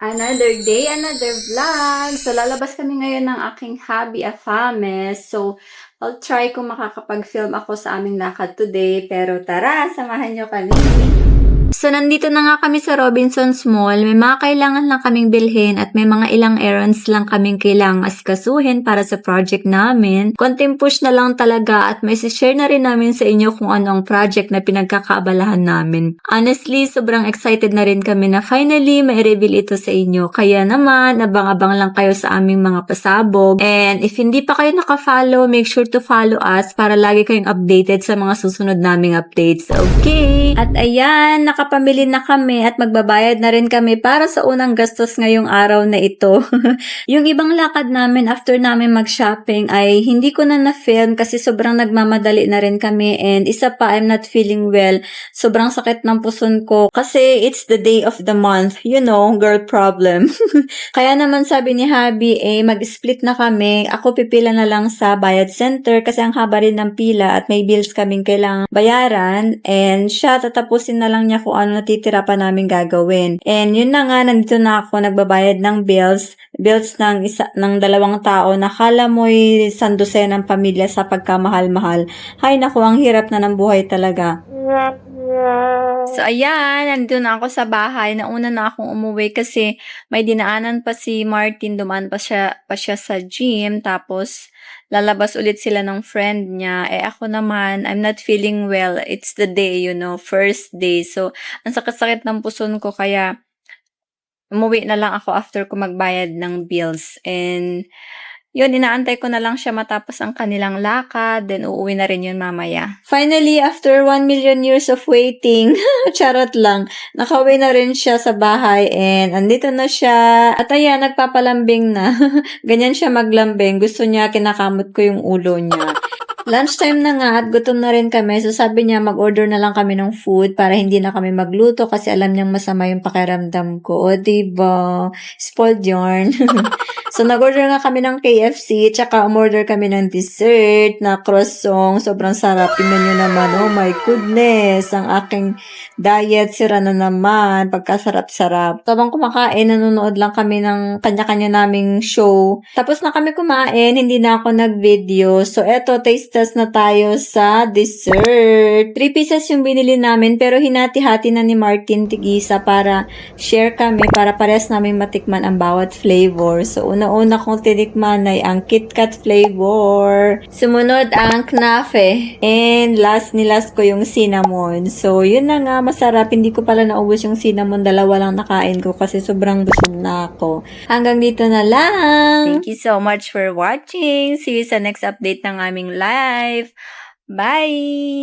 Another day, another vlog. So, lalabas kami ngayon ng aking hobby, Afames. So, I'll try kung makakapag-film ako sa aming lakad today. Pero tara, samahan nyo kami. So, nandito na nga kami sa Robinsons Mall. May mga kailangan lang kaming bilhin at may mga ilang errands lang kaming kailangang asikasuhin para sa project namin. Konting push na lang talaga at may share na rin namin sa inyo kung ano ang project na pinagkakaabalahan namin. Honestly, sobrang excited na rin kami na finally may reveal ito sa inyo. Kaya naman, abang-abang lang kayo sa aming mga pasabog. And if hindi pa kayo nakafollow, make sure to follow us para lagi kayong updated sa mga susunod naming updates. Okay? At ayan, nakapamili na kami at magbabayad na rin kami para sa unang gastos ngayong araw na ito. Yung ibang lakad namin after namin mag-shopping ay hindi ko na na-film kasi sobrang nagmamadali na rin kami and isa pa, I'm not feeling well. Sobrang sakit ng puson ko kasi it's the day of the month. You know, girl problem. Kaya naman sabi ni Habi, mag-split na kami. Ako pipila na lang sa bayad center kasi ang haba rin ng pila at may bills kaming kailangang bayaran and siya tatapusin na lang niya kung ano natitira pa namin gagawin. And yun na nga, nandito na ako nagbabayad ng bills ng dalawang tao na kala mo'y sandose ng pamilya sa pagkamahal-mahal. Hay naku, ang hirap na ng buhay talaga. So, ayan, nandito na ako sa bahay. Nauna na akong umuwi kasi may dinaanan pa si Martin. Dumaan pa siya sa gym. Tapos, lalabas ulit sila ng friend niya. Ako naman, I'm not feeling well. It's the day, first day. So, ang sakit-sakit ng puson ko. Kaya, umuwi na lang ako after ko magbayad ng bills. And, yun, inaantay ko na lang siya matapos ang kanilang lakad, then uuwi na rin yun mamaya. Finally, after 1 million years of waiting, charot lang, nakauwi na rin siya sa bahay and andito na siya. At ayan, nagpapalambing na. Ganyan siya maglambing. Gusto niya, kinakamot ko yung ulo niya. Lunchtime na nga at gutom na rin kami. So sabi niya mag-order na lang kami ng food para hindi na kami magluto kasi alam niyang masama yung pakiramdam ko. O diba? Spoiled yarn. So nag-order nga kami ng KFC tsaka umorder kami ng dessert na croissant. Sobrang sarap. Tingnan niyo naman. Oh my goodness. Ang aking diet sira na naman. Pagkasarap-sarap. Habang kumakain, nanonood lang kami ng kanya-kanya naming show. Tapos na kami kumain. Hindi na ako nag-video. So eto, taste test na tayo sa dessert. 3 pieces yung binili namin pero hinati-hati na ni Martin tigisa para share kami para parehas namin matikman ang bawat flavor. So una-una kong tinikman ay ang KitKat flavor. Sumunod ang Knafe. And last ko yung cinnamon. So yun na nga, masarap. Hindi ko pala naubos yung cinnamon. 2 lang nakain ko kasi sobrang busog na ako. Hanggang dito na lang. Thank you so much for watching. See you sa next update ng aming live. Bye!